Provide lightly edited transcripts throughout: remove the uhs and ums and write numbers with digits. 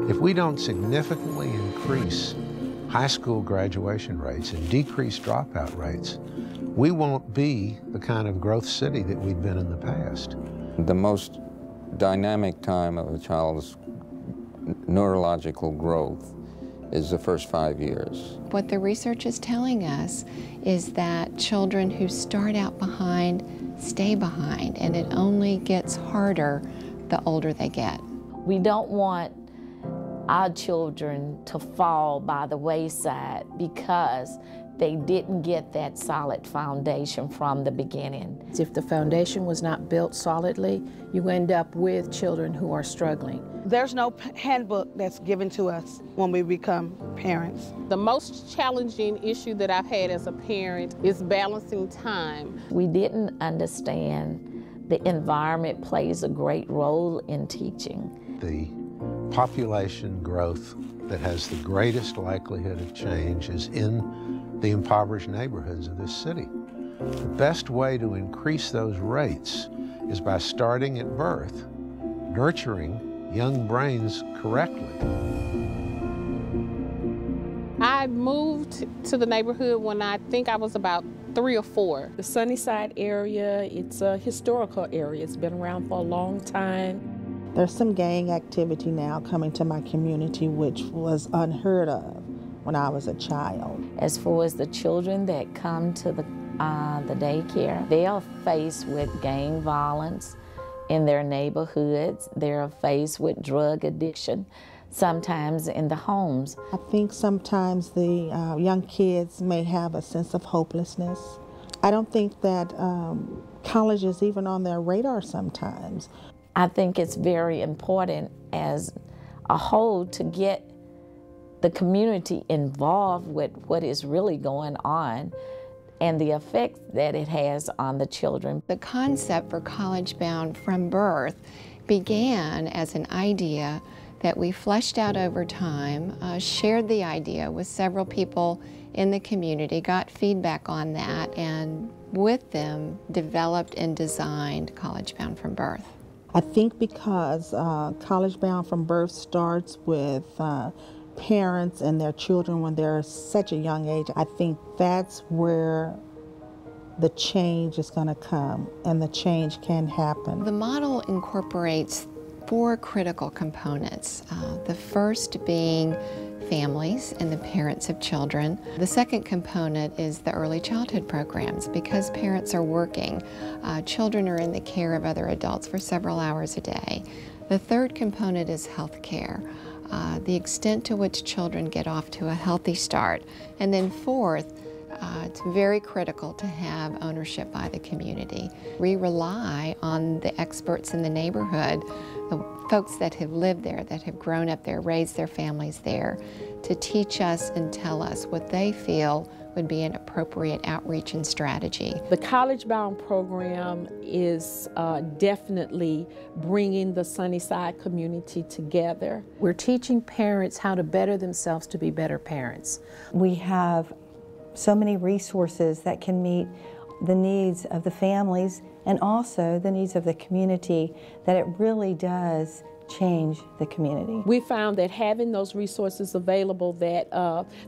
If we don't significantly increase high school graduation rates and decrease dropout rates, we won't be the kind of growth city that we've been in the past. The most dynamic time of a child's neurological growth is the first 5 years. What the research is telling us is that children who start out behind stay behind, and it only gets harder the older they get. We don't want our children to fall by the wayside because they didn't get that solid foundation from the beginning. If the foundation was not built solidly, you end up with children who are struggling. There's no handbook that's given to us when we become parents. The most challenging issue that I've had as a parent is balancing time. We didn't understand the environment plays a great role in teaching. The population growth that has the greatest likelihood of change is in the impoverished neighborhoods of this city. The best way to increase those rates is by starting at birth, nurturing young brains correctly. I moved to the neighborhood when I think I was about 3 or 4. The Sunnyside area, it's a historical area. It's been around for a long time. There's some gang activity now coming to my community, which was unheard of when I was a child. As far as the children that come to the daycare, they are faced with gang violence in their neighborhoods. They are faced with drug addiction, sometimes in the homes. I think sometimes the young kids may have a sense of hopelessness. I don't think that college is even on their radar sometimes. I think it's very important as a whole to get the community involved with what is really going on and the effects that it has on the children. The concept for College Bound from birth began as an idea that we fleshed out over time, shared the idea with several people in the community, got feedback on that, and with them developed and designed College Bound from birth. I think because College Bound from birth starts with parents and their children when they're such a young age, I think that's where the change is going to come and the change can happen. The model incorporates 4 critical components. The first being families and the parents of children. The second component is the early childhood programs. Because parents are working, children are in the care of other adults for several hours a day. The third component is health care. The extent to which children get off to a healthy start. And then fourth, it's very critical to have ownership by the community. We rely on the experts in the neighborhood, the folks that have lived there, that have grown up there, raised their families there, to teach us and tell us what they feel would be an appropriate outreach and strategy. The College Bound program is definitely bringing the Sunnyside community together. We're teaching parents how to better themselves to be better parents. We have so many resources that can meet the needs of the families and also the needs of the community, that it really does change the community. We found that having those resources available, that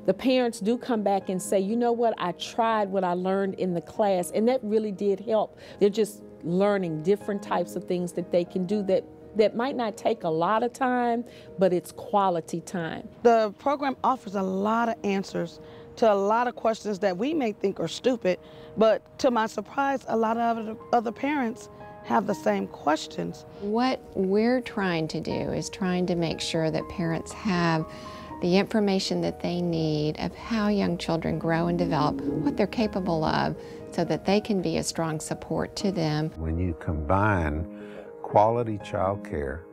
the parents do come back and say, you know what, I tried what I learned in the class, and that really did help. They're just learning different types of things that they can do that might not take a lot of time, but it's quality time. The program offers a lot of answers to a lot of questions that we may think are stupid, but to my surprise, a lot of other parents have the same questions. What we're trying to do is trying to make sure that parents have the information that they need of how young children grow and develop, what they're capable of, so that they can be a strong support to them. When you combine quality child care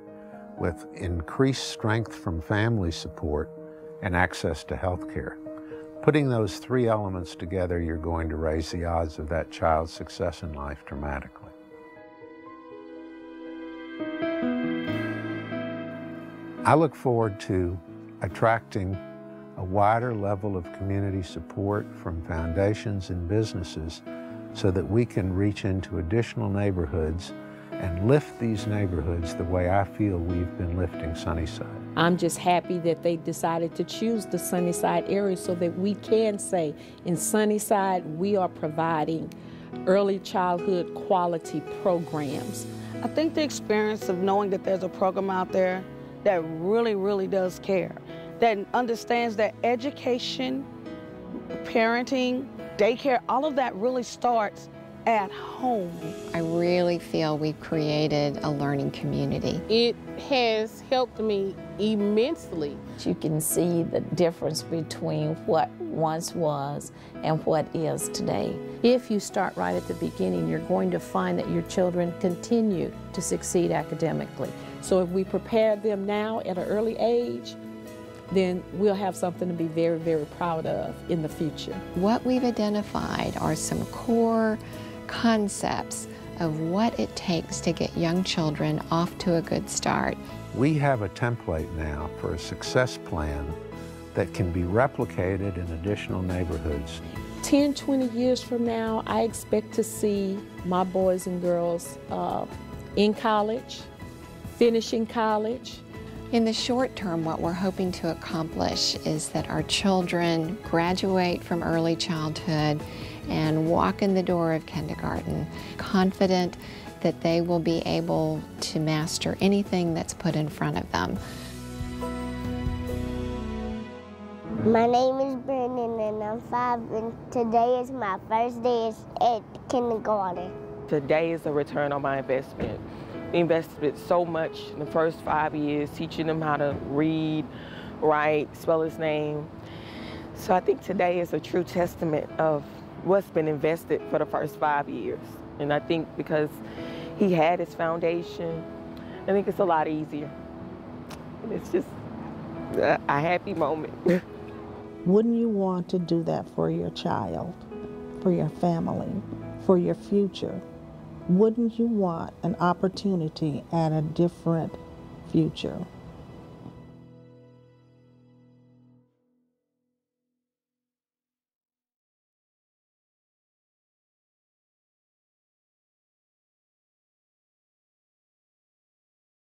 with increased strength from family support and access to health care, putting those 3 elements together, you're going to raise the odds of that child's success in life dramatically. I look forward to attracting a wider level of community support from foundations and businesses so that we can reach into additional neighborhoods and lift these neighborhoods the way I feel we've been lifting Sunnyside. I'm just happy that they decided to choose the Sunnyside area so that we can say in Sunnyside we are providing early childhood quality programs. I think the experience of knowing that there's a program out there that really, really does care, that understands that education, parenting, daycare, all of that really starts at home. I really feel we've created a learning community. It has helped me immensely. You can see the difference between what once was and what is today. If you start right at the beginning, you're going to find that your children continue to succeed academically. So if we prepare them now at an early age, then we'll have something to be very, very proud of in the future. What we've identified are some core concepts of what it takes to get young children off to a good start. We have a template now for a success plan that can be replicated in additional neighborhoods. 10, 20 years from now, I expect to see my boys and girls in college, finishing college. In the short term, what we're hoping to accomplish is that our children graduate from early childhood and walk in the door of kindergarten, confident that they will be able to master anything that's put in front of them. My name is Brandon and I'm 5, and today is my first day at kindergarten. Today is a return on my investment. We invested so much in the first 5 years, teaching them how to read, write, spell his name. So I think today is a true testament of what's been invested for the first 5 years. And I think because he had his foundation, I think it's a lot easier. And it's just a happy moment. Wouldn't you want to do that for your child, for your family, for your future? Wouldn't you want an opportunity at a different future?